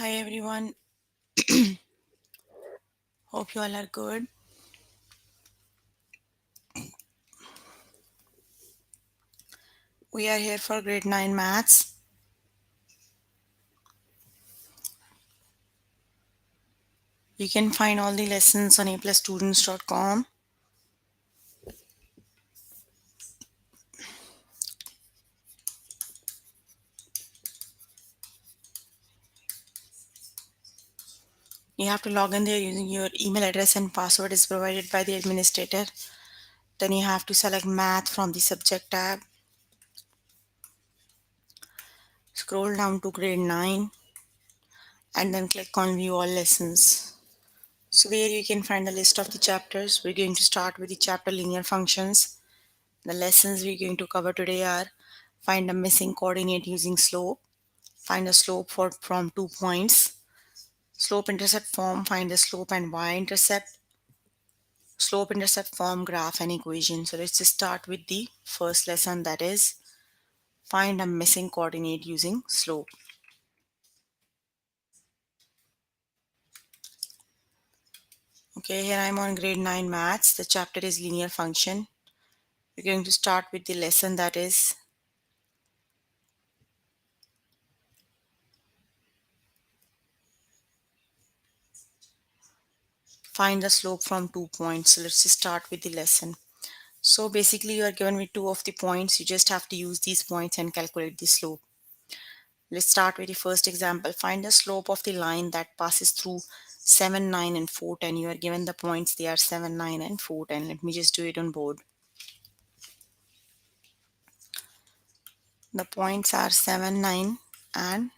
Hi everyone, hope you all are good. We are here for grade 9 maths. You can find all the lessons on aplusstudents.com. You have to log in there using your email address and password is provided by the administrator. Then you have to select math from the subject tab. Scroll down to grade 9 and then click on view all lessons. So there you can find the list of the chapters. We're going to start with the chapter linear functions. The lessons we're going to cover today are find a missing coordinate using slope, find a slope from 2 points, slope intercept form, find the slope and y-intercept, slope intercept form, graph and equation. So let's just start with the first lesson, that is find a missing coordinate using slope. Okay, here I'm on grade 9 maths. The chapter is linear function. We're going to start with the lesson, that is find the slope from 2 points. So let's just start with the lesson. So basically you are given with two of the points. You just have to use these points and calculate the slope. Let's start with the first example. Find the slope of the line that passes through 7, 9 and 4, 10. You are given the points. They are 7, 9 and 4, 10. Let me just do it on board. The points are 7, 9 and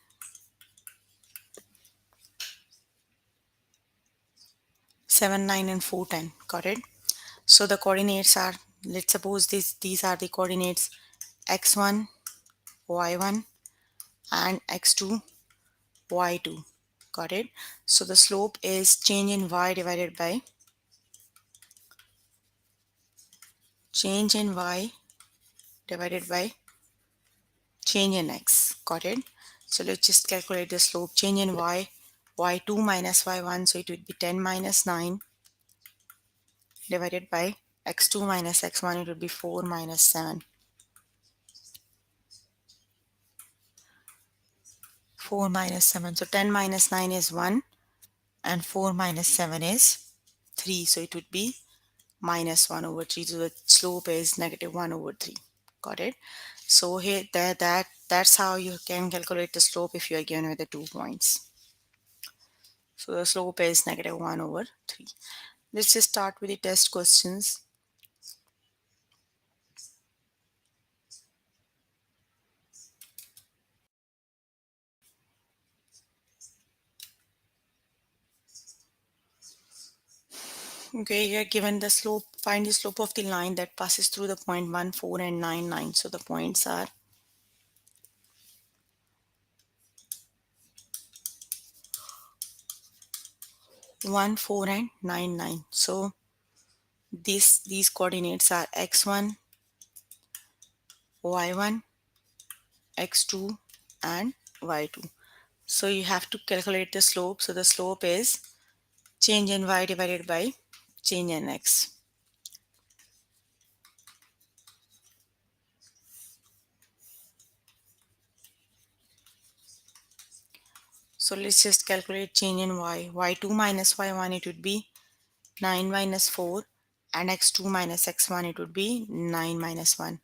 7, 9 and 4, 10. Got it? So the coordinates are, let's suppose these are the coordinates x1, y1 and x2, y2. Got it? So the slope is change in y divided by change in y divided by change in x. Got it? So let's just calculate the slope. Change in y, y2 minus y1, so it would be 10 minus 9 divided by x2 minus x1, it would be 4 minus 7. 4 minus 7. So 10 minus 9 is 1 and 4 minus 7 is 3. So it would be minus 1 over 3. So the slope is negative 1 over 3. Got it? So here that's how you can calculate the slope if you are given with the 2 points. So the slope is negative 1 over 3. Let's just start with the test questions. Okay, you're given the slope. Find the slope of the line that passes through the point 1, 4 and 9, 9. So the points are 1, 4 and 9, 9. So these coordinates are x1, y1, x2 and y2. So you have to calculate the slope. So the slope is change in y divided by change in x. So let's just calculate change in y. y2 minus y1, it would be 9 minus 4, and x2 minus x1, it would be 9 minus 1.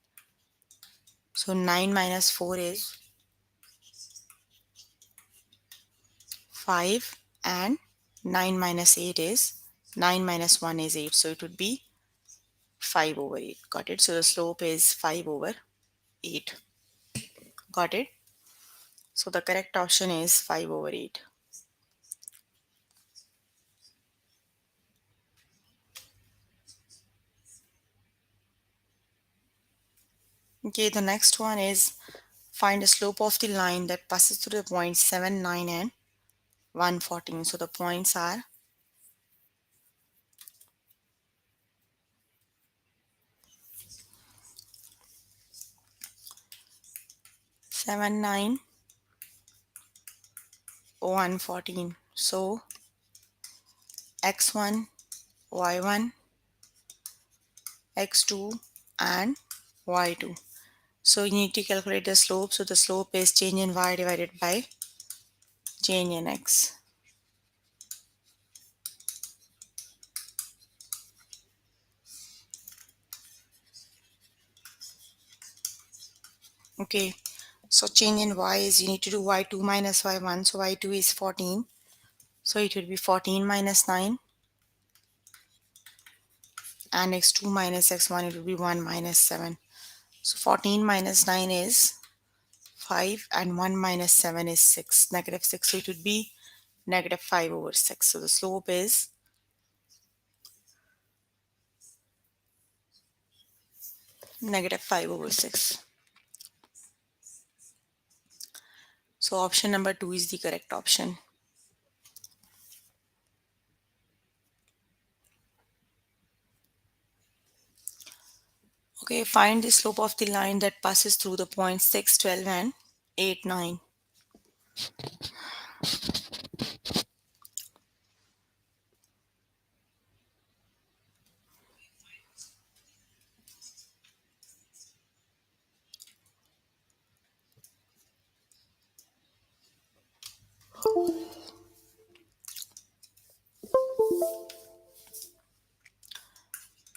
So 9 minus 4 is 5, and 9 minus 8 is 9 minus 1 is 8. So it would be 5 over 8. Got it? So the slope is 5 over 8. Got it? So the correct option is 5 over 8. Okay, the next one is find the slope of the line that passes through the points 7, 9 and 114. So the points are 7, 9 1, 14. So x1, y1, x2, and y2. So you need to calculate the slope. So the slope is change in y divided by change in x. Okay, so change in y is you need to do y2 minus y1. So y2 is 14. So it will be 14 minus 9. And x2 minus x1, it will be 1 minus 7. So 14 minus 9 is 5 and 1 minus 7 is 6. Negative 6. So it would be negative 5 over 6. So the slope is negative 5 over 6. So option number 2 is the correct option. Okay, find the slope of the line that passes through the points 6, 12 and 8, 9.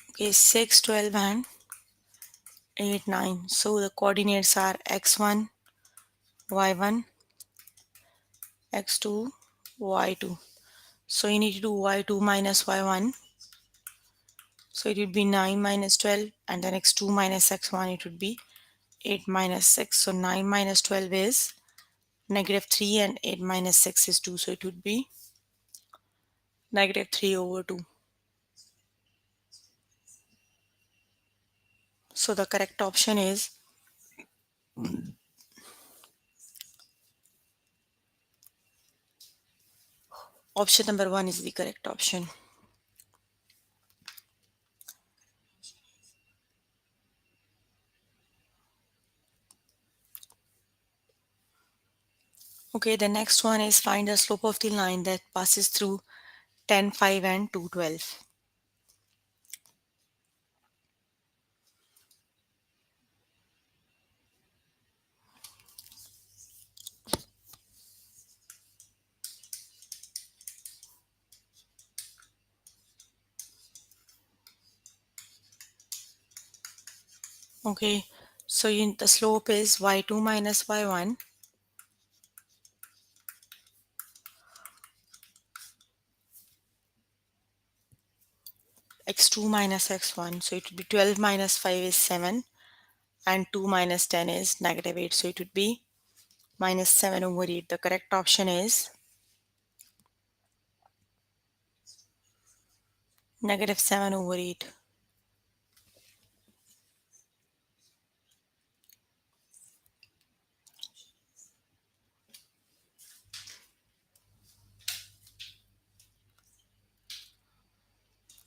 Okay, 6, 12 and 8, 9. So the coordinates are x1, y1, x2, y2. So you need to do y2 minus y1. So it would be 9 minus 12, and then x2 minus x1, it would be 8 minus 6. So 9 minus 12 is negative 3 and 8 minus 6 is 2. So it would be negative 3 over 2. So the correct option is option number 1 is the correct option. Okay, the next one is find the slope of the line that passes through 10, 5 and 2, 12. Okay, so the slope is y2 minus y1, x2 minus x1. So it would be 12 minus 5 is 7, and 2 minus 10 is negative 8. So it would be minus 7 over 8. The correct option is negative 7 over 8.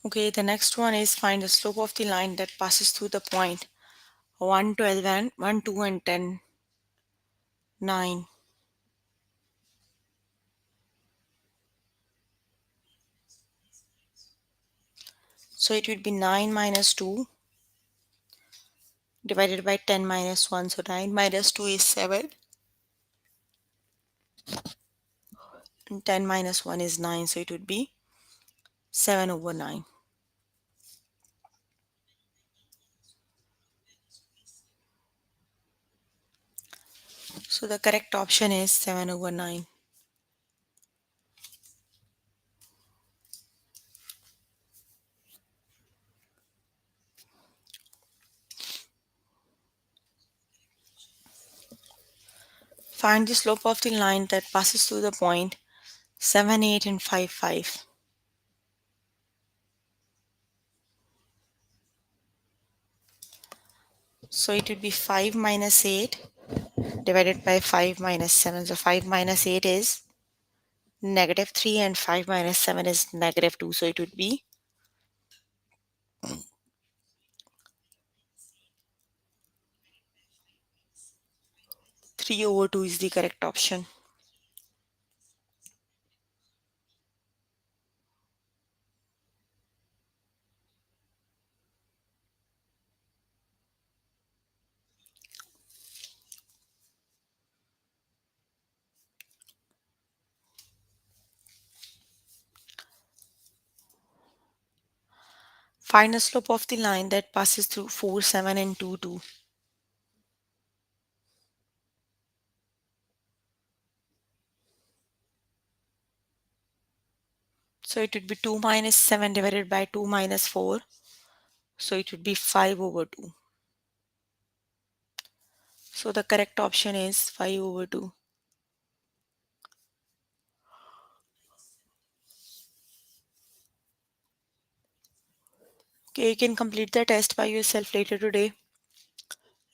Okay, the next one is find the slope of the line that passes through the point 1, 12 and 1, 2 and 10, 9. So it would be 9 minus 2 divided by 10 minus 1. So 9 minus 2 is 7. And 10 minus 1 is 9. So it would be 7 over 9. So the correct option is 7 over 9. Find the slope of the line that passes through the point 7, 8 and 5, 5. So it would be 5 minus 8 divided by 5 minus 7. So 5 minus 8 is negative 3 and 5 minus 7 is negative 2. So it would be 3 over 2 is the correct option. Find the slope of the line that passes through 4, 7 and 2, 2. So it would be 2 minus 7 divided by 2 minus 4. So it would be 5 over 2. So the correct option is 5 over 2. Okay, you can complete the test by yourself later today.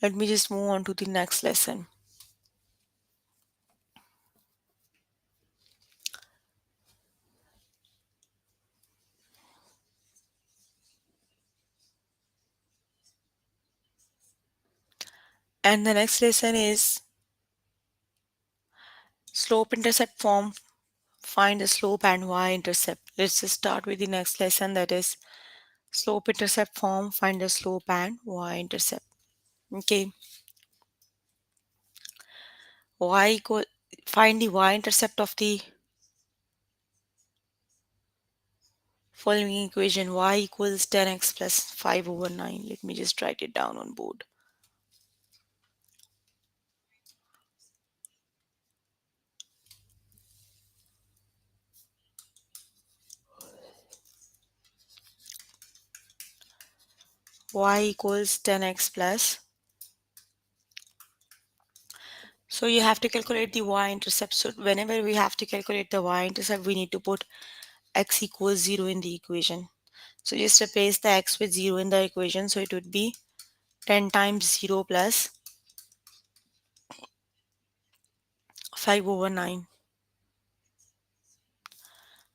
Let me just move on to the next lesson. And the next lesson is slope intercept form. Find the slope and y-intercept. Let's just start with the next lesson, that is slope intercept form. Find the slope and y-intercept. Okay, y equal, find the y-intercept of the following equation. Y equals 10x plus 5 over 9. Let me just write it down on board. Y equals 10x plus. So you have to calculate the y-intercept. So whenever we have to calculate the y-intercept, we need to put x equals 0 in the equation. So just replace the x with 0 in the equation. So it would be 10 times 0 plus 5 over 9.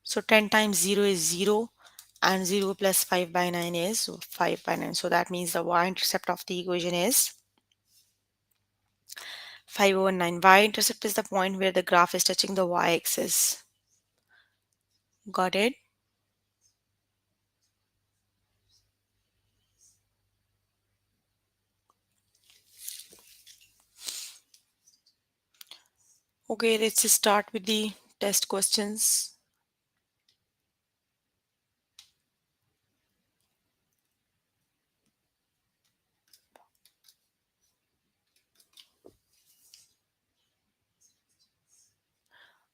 So 10 times 0 is 0 and 0 plus 5 by 9 is 5 by 9. So that means the y-intercept of the equation is 5 over 9. Y-intercept is the point where the graph is touching the y-axis. Got it? Okay, let's just start with the test questions.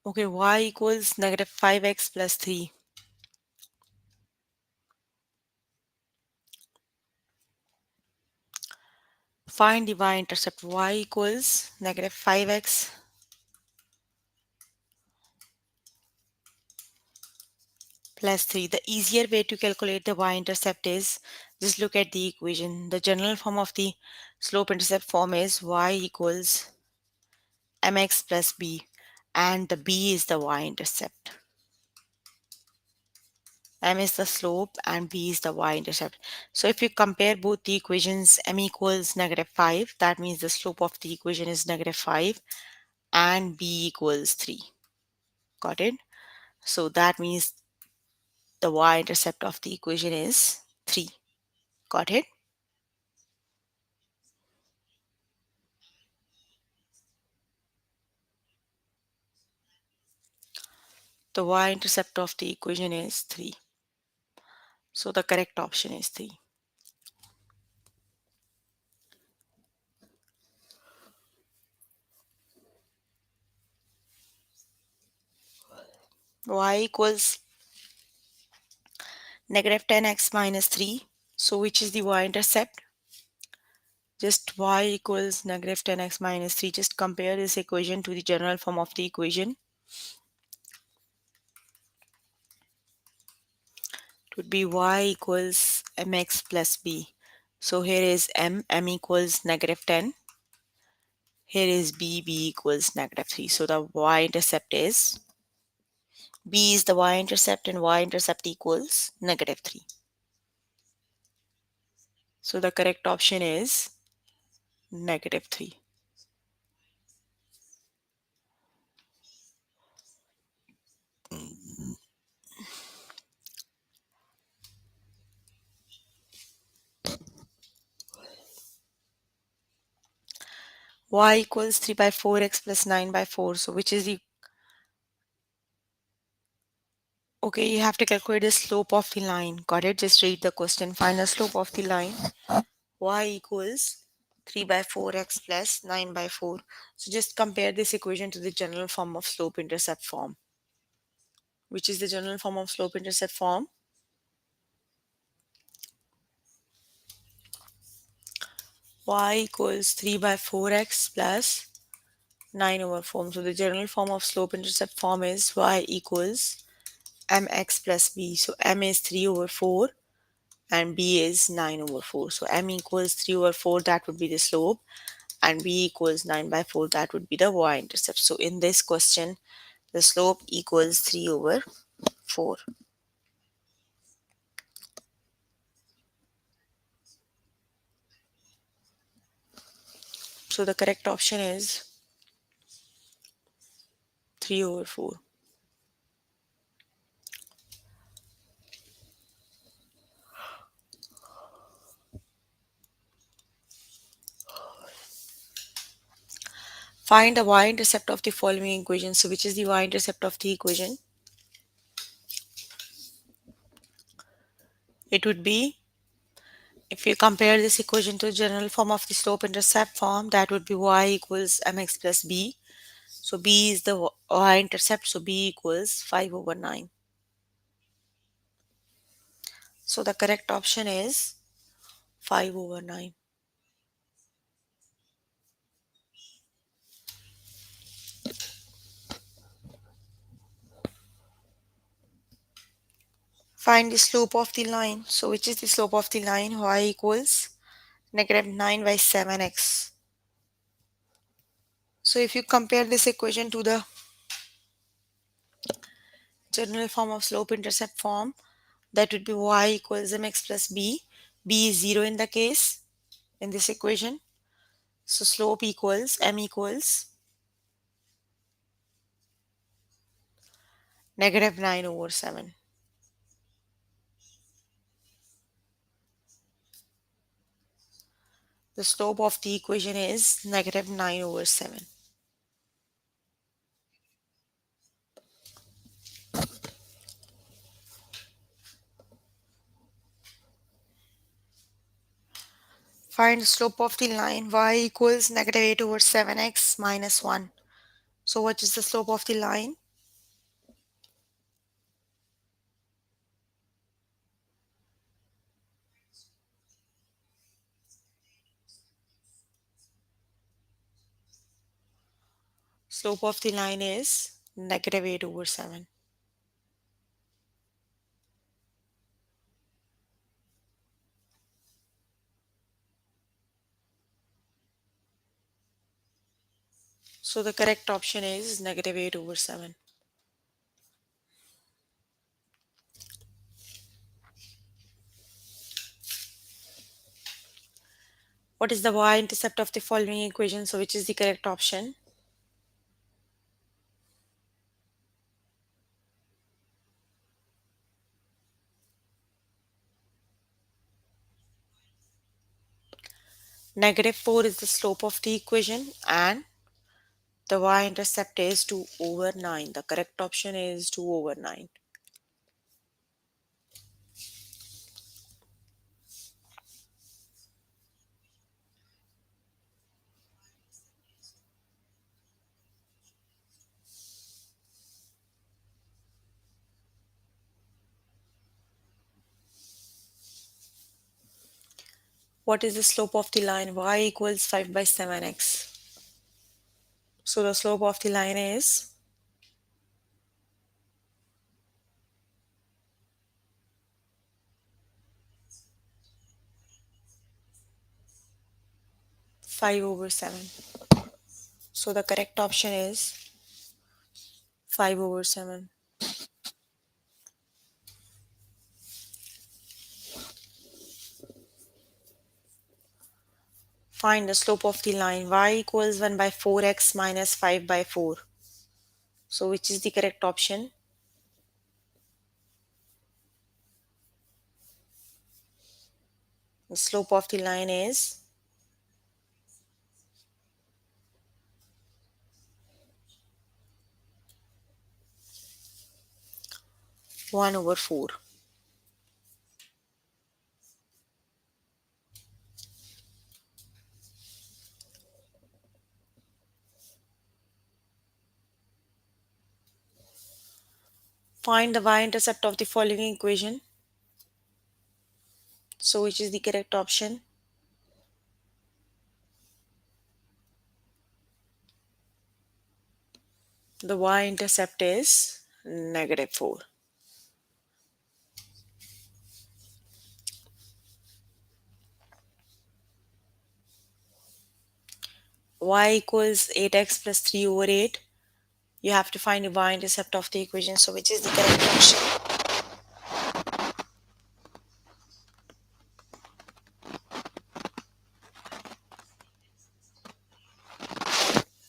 Okay, y equals negative 5x plus 3. Find the y-intercept. Y equals negative 5x plus 3. The easier way to calculate the y-intercept is just look at the equation. The general form of the slope-intercept form is y equals mx plus b, and the b is the y-intercept. M is the slope and b is the y-intercept. So if you compare both the equations, m equals negative 5, that means the slope of the equation is negative 5, and b equals 3. Got it? So that means the y-intercept of the equation is 3. Got it? The y-intercept of the equation is 3. So the correct option is 3. Y equals negative 10x minus 3. So which is the y-intercept? Just y equals negative 10x minus 3. Just compare this equation to the general form of the equation. It would be y equals mx plus b. So here is m equals negative 10. Here is b equals negative 3. So the y-intercept is, b is the y-intercept, and y-intercept equals negative 3. So the correct option is negative 3. Y equals 3 by 4x plus 9 by 4. So which is the Okay, you have to calculate the slope of the line. Got it? Just read the question. Find the slope of the line. Y equals 3 by 4x plus 9 by 4. So just compare this equation to the general form of slope-intercept form. Which is the general form of slope-intercept form? Y equals 3 by 4x plus 9 over 4. So the general form of slope-intercept form is y equals mx plus b. So m is 3 over 4 and b is 9 over 4. So m equals 3 over 4, that would be the slope, and b equals 9 by 4, that would be the y-intercept. So in this question, the slope equals 3 over 4. So the correct option is 3 over 4. Find the y-intercept of the following equation. So which is the y-intercept of the equation? It would be, if you compare this equation to the general form of the slope-intercept form, that would be y equals mx plus b. So b is the y-intercept, so b equals 5 over 9. So the correct option is 5 over 9. Find the slope of the line. So which is the slope of the line? Y equals negative 9 by 7x. So if you compare this equation to the general form of slope-intercept form, that would be y equals mx plus b. B is 0 in the case in this equation. So slope equals m equals negative 9 over 7. The slope of the equation is negative 9 over 7. Find the slope of the line y equals negative 8 over 7x minus 1. So what is the slope of the line? Slope of the line is negative 8 over 7. So the correct option is negative 8 over 7. What is the y-intercept of the following equation? So which is the correct option? Negative 4 is the slope of the equation and the y-intercept is 2 over 9. The correct option is 2 over 9. What is the slope of the line? Y equals 5 by 7x. So the slope of the line is 5 over 7. So the correct option is 5 over 7. Find the slope of the line. Y equals 1 by 4x minus 5 by 4. So which is the correct option? The slope of the line is 1 over 4. Find the y-intercept of the following equation. So which is the correct option? The y-intercept is -4. Y equals 8x plus 3 over 8. You have to find the y-intercept of the equation. So which is the correct option?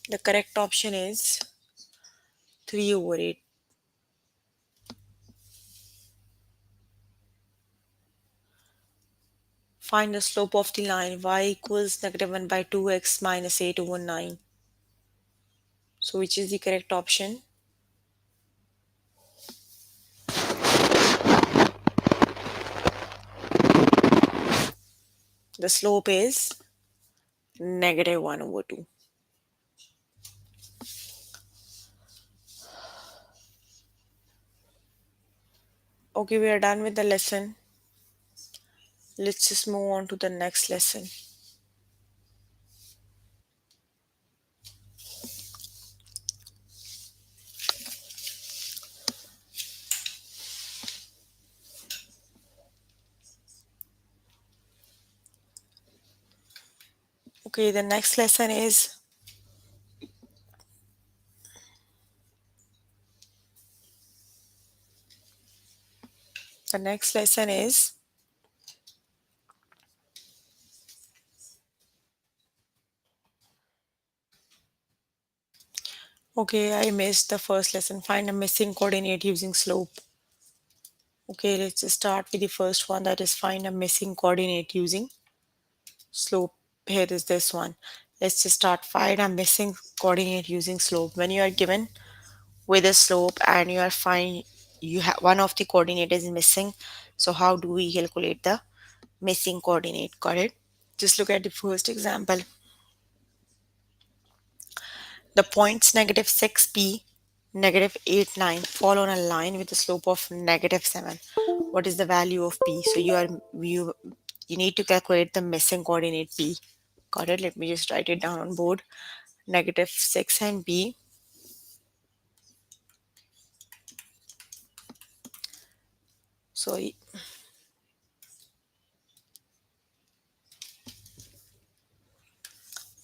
The correct option is 3 over 8. Find the slope of the line y equals -1 by 2x minus 8 over 9. So which is the correct option? The slope is -1 over 2. Okay, we are done with the lesson. Let's just move on to the next lesson. Okay, the next lesson is the next lesson is okay, I missed the first lesson. Find a missing coordinate using slope. Okay, let's just start with the first one, that is find a missing coordinate using slope. Here is this one. Let's just start. Find a missing coordinate using slope. When you are given with a slope and you are find you have one of the coordinate is missing, so how do we calculate the missing coordinate? Got it? Just look at the first example. The points -6p, -8, 9 fall on a line with a slope of -7. What is the value of p? So you need to calculate the missing coordinate p. Got it? Let me just write it down on board. -6 and p. So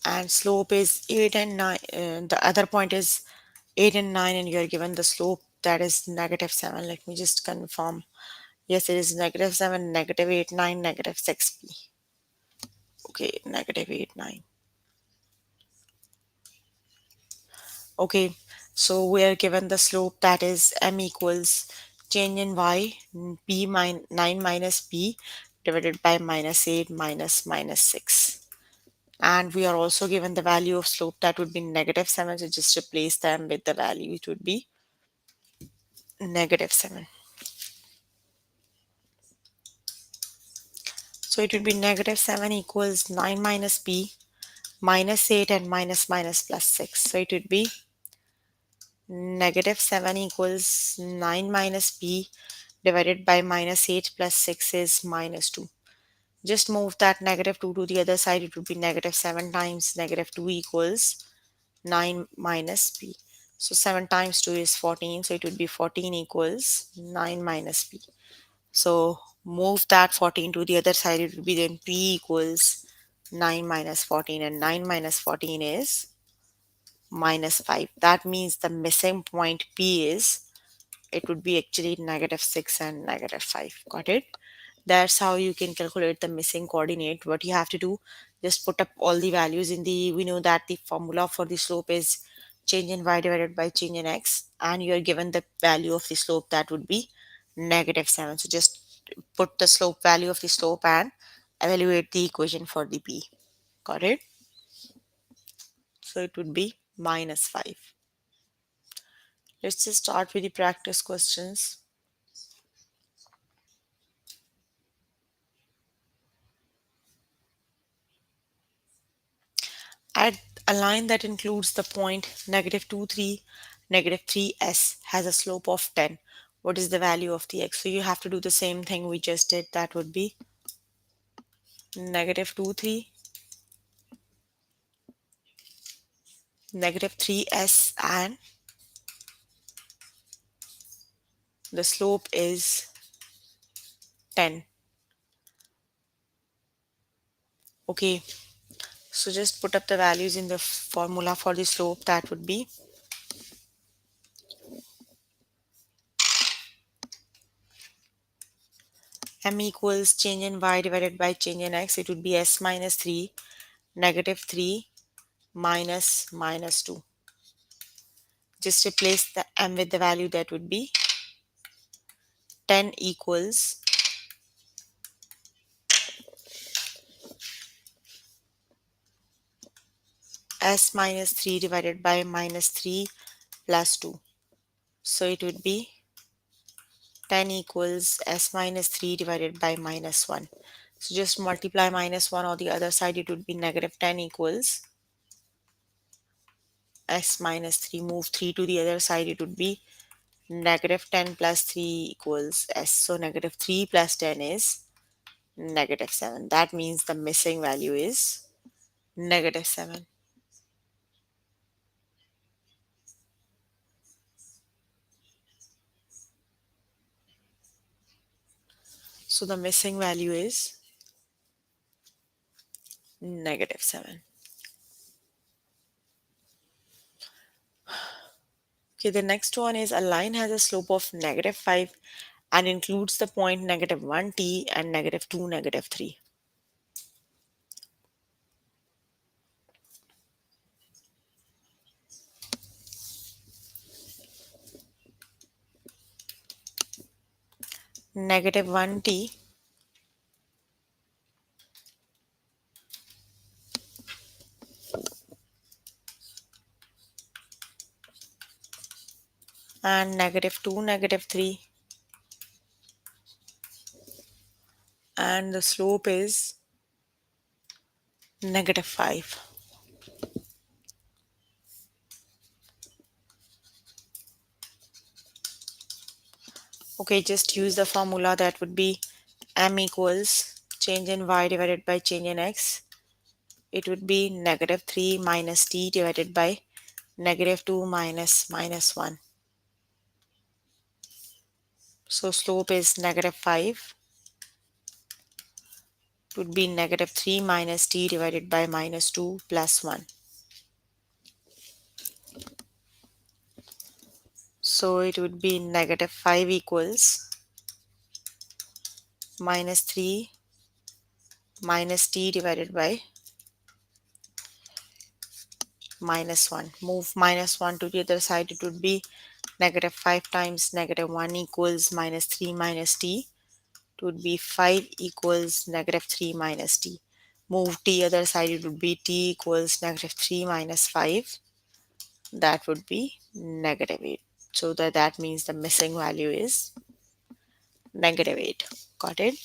and slope is 8 and 9. The other point is 8 and 9, and you are given the slope that is -7. Let me just confirm. Yes, it is -7, -8, 9, -6p. Okay, -8, 9. Okay, so we are given the slope that is m equals change in y, 9 minus p divided by -8 minus 6. And we are also given the value of slope that would be -7. So just replace them with the value. It would be -7. So it would be -7 equals 9 minus p minus 8 and minus plus 6. So it would be -7 equals 9 minus p divided by -8 plus 6 is -2. Just move that -2 to the other side. It would be -7 times -2 equals 9 minus p. So 7 times 2 is 14. So it would be 14 equals 9 minus p. So move that 14 to the other side. It would be then p equals 9 minus 14, and 9 minus 14 is -5. That means the missing point p is, it would be actually -6 and -5. Got it? That's how you can calculate the missing coordinate. What you have to do, just put up all the values in the, we know that the formula for the slope is change in y divided by change in x, and you are given the value of the slope that would be -7. So just put the slope value of the slope and evaluate the equation for the p. Got it? So it would be -5. Let's just start with the practice questions. At a line that includes the point negative 2, 3, negative 3s has a slope of 10. What is the value of the x? So you have to do the same thing we just did. That would be negative 2, 3, negative 3s, and the slope is 10. Okay, so just put up the values in the formula for the slope. That would be m equals change in y divided by change in x. It would be s minus 3, negative 3, minus 2. Just replace the m with the value. That would be 10 equals s minus 3 divided by minus 3 plus 2. So it would be 10 equals s minus 3 divided by minus 1. So just multiply minus 1 on the other side. It would be negative 10 equals s minus 3. Move 3 to the other side. It would be negative 10 plus 3 equals s. So negative 3 plus 10 is negative 7. That means the missing value is negative 7. So the missing value is negative 7. Okay, the next one is a line has a slope of negative 5 and includes the point negative 1t and negative 2, negative 3. Negative 1t and negative 2, negative 3, and the slope is negative 5. Okay, just use the formula. That would be m equals change in y divided by change in x. It would be negative 3 minus t divided by negative 2 minus 1. So slope is negative 5. It would be negative 3 minus t divided by minus 2 plus 1. So it would be negative 5 equals minus 3 minus t divided by minus 1. Move minus 1 to the other side. It would be negative 5 times negative 1 equals minus 3 minus t. It would be 5 equals negative 3 minus t. Move t other side. It would be t equals negative 3 minus 5. That would be negative 8. So that means the missing value is negative 8. Got it?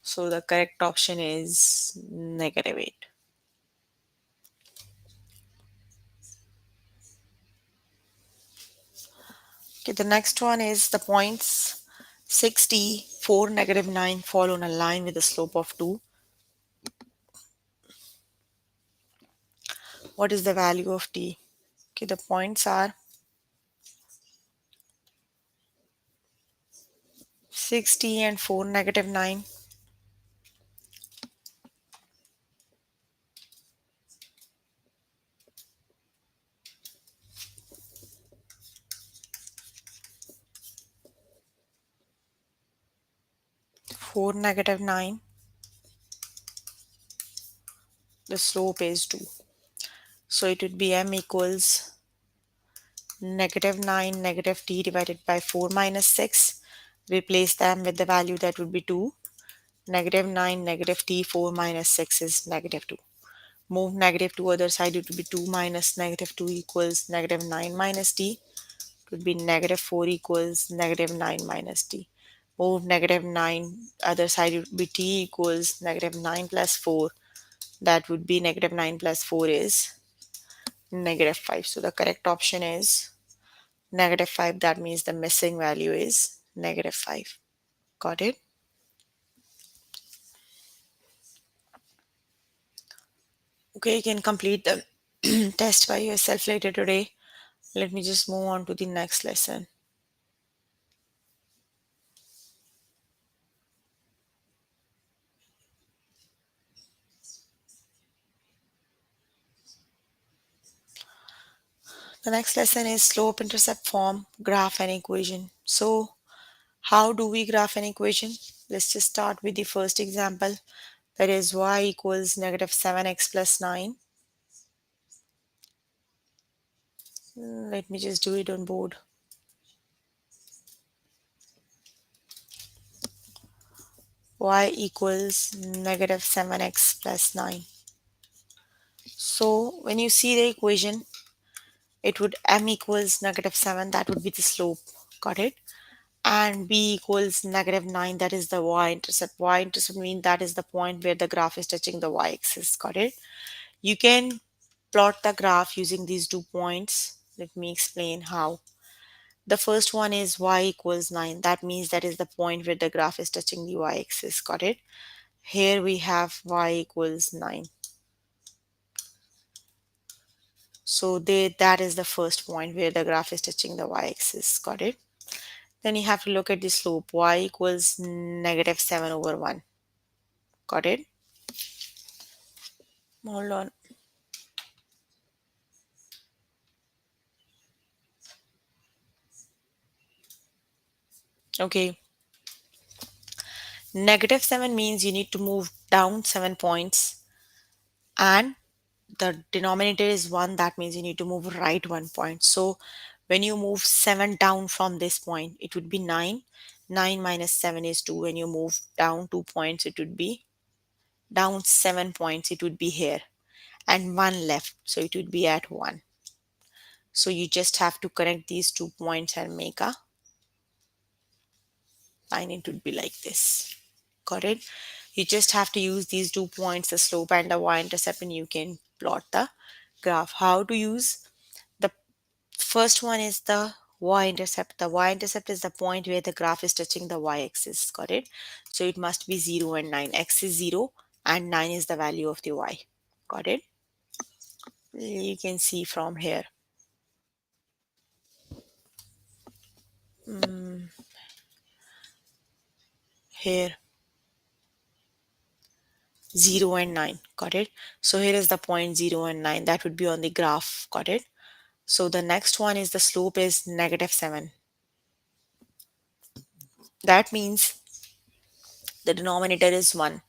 So the correct option is negative 8. Okay, the next one is the points 60, 4, negative 9 fall on a line with a slope of 2. What is the value of t? Okay, the points are 60 and 4, negative 9. 4, negative 9. The slope is 2. So it would be m equals negative 9, negative t divided by 4 minus 6. Replace them with the value. That would be 2. Negative 9, negative t, 4 minus 6 is negative 2. Move negative to other side. It would be 2 minus negative 2 equals negative 9 minus t. It would be negative 4 equals negative 9 minus t. Move negative 9 other side. It would be t equals negative 9 plus 4. That would be negative 9 plus 4 is negative 5. So the correct option is negative 5. That means the missing value is negative 5. Got it? Okay, you can complete the test by yourself later today. Let me just move on to the next lesson. The next lesson is slope intercept form, graph and equation. So how do we graph an equation? Let's just start with the first example. That is y equals negative 7x plus 9. Let me just do it on board. Y equals negative 7x plus 9. So when you see the equation, it would m equals negative 7, that would be the slope. Got it? And b equals negative 9, that is the y-intercept. Y-intercept means that is the point where the graph is touching the y-axis. Got it? You can plot the graph using these 2 points. Let me explain how. The first one is y equals 9. That means that is the point where the graph is touching the y-axis. Got it? Here we have y equals 9. So that is the first point where the graph is touching the y-axis. Got it? Then you have to look at the slope. Y equals negative 7 over 1. Got it? Hold on. Okay. Negative 7 means you need to move down 7 points, and the denominator is 1. That means you need to move right 1 point. So when you move 7 down from this point, it would be 9. 9 minus 7 is 2. When you move down 2 points, it would be down 7 points. It would be here. And 1 left. So it would be at 1. So you just have to connect these 2 points and make a line. It would be like this. Got it? You just have to use these 2 points, the slope and the y-intercept, and you can plot the graph. How to use? The first one is the y-intercept. The y-intercept is the point where the graph is touching the y-axis. Got it? So it must be 0 and 9. X is 0 and 9 is the value of the y. Got it? You can see from here. Here 0 and 9. Got it? So here is the point 0 and 9. That would be on the graph. Got it? So the next one is the slope is negative 7. That means the denominator is 1.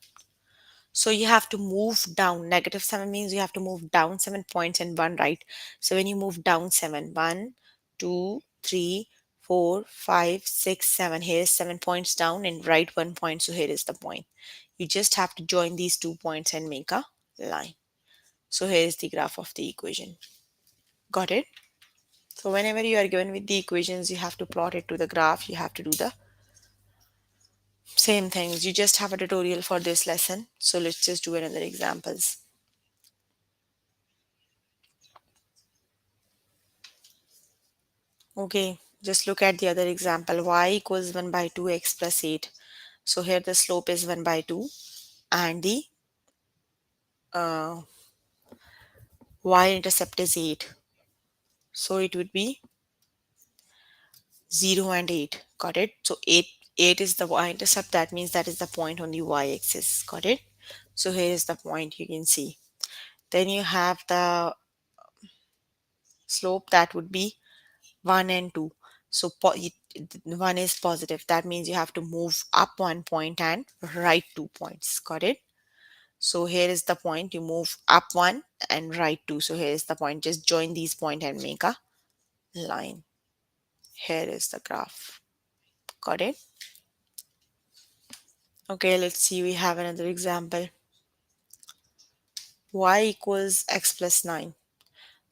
So you have to move down. Negative 7 means you have to move down 7 points and 1 right. So when you move down 7, 1, 2, 3, 4, 5, 6, 7. Here is 7 points down and right 1 point. So here is the point. You just have to join these 2 points and make a line. So here is the graph of the equation. Got it? So whenever you are given with the equations, you have to plot it to the graph. You have to do the same things. You just have a tutorial for this lesson. So let's just do another examples. Okay, just look at the other example. Y equals 1 by 2 x plus 8. So here the slope is 1 by 2 and the uh, y-intercept is 8. So it would be 0 and 8. Got it? So 8 is the y-intercept. That means that is the point on the y-axis. Got it? So here is the point you can see. Then you have the slope, that would be 1 and 2. So 1 is positive. That means you have to move up 1 point and right 2 points. Got it? So here is the point. You move up 1 and right 2. So here is the point. Just join these points and make a line. Here is the graph. Got it? Okay, let's see. We have another example. Y equals x plus 9.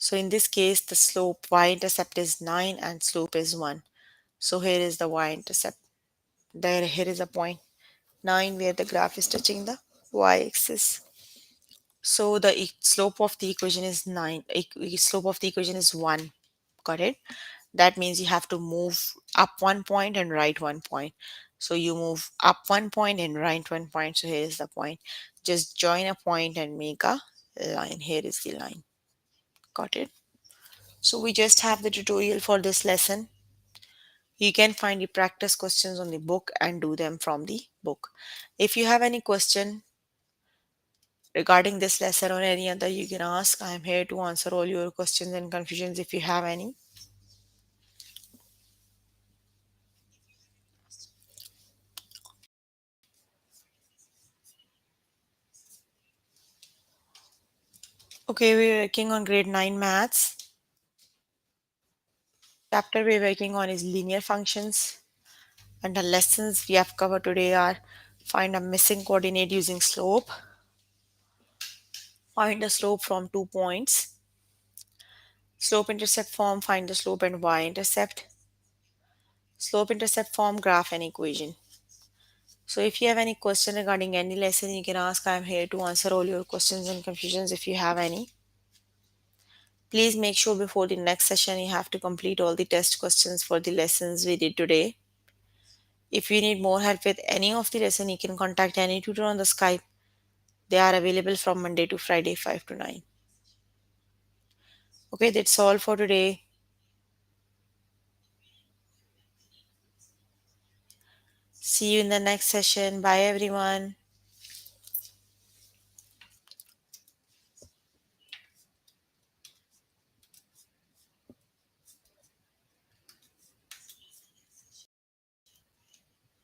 So in this case, the slope y-intercept is 9 and slope is 1. So here is the y-intercept. Here is a point 9 where the graph is touching the y-axis. So the slope of the equation is 9. Slope of the equation is 1. Got it? That means you have to move up 1 point and right 1 point. So you move up 1 point and right 1 point. So here is the point. Just join a point and make a line. Here is the line. Got it? So we just have the tutorial for this lesson. You can find the practice questions on the book and do them from the book. If you have any question regarding this lesson or any other, you can ask. I am here to answer all your questions and confusions if you have any. Okay, we're working on grade 9 maths. Chapter we're working on is linear functions, and the lessons we have covered today are find a missing coordinate using slope, find a slope from 2 points, slope intercept form, find the slope and y-intercept, slope intercept form, graph and equation. So if you have any question regarding any lesson, you can ask. I am here to answer all your questions and confusions if you have any. Please make sure before the next session you have to complete all the test questions for the lessons we did today. If you need more help with any of the lesson, you can contact any tutor on the Skype. They are available from Monday to Friday, 5 to 9. Okay, that's all for today. See you in the next session. Bye, everyone.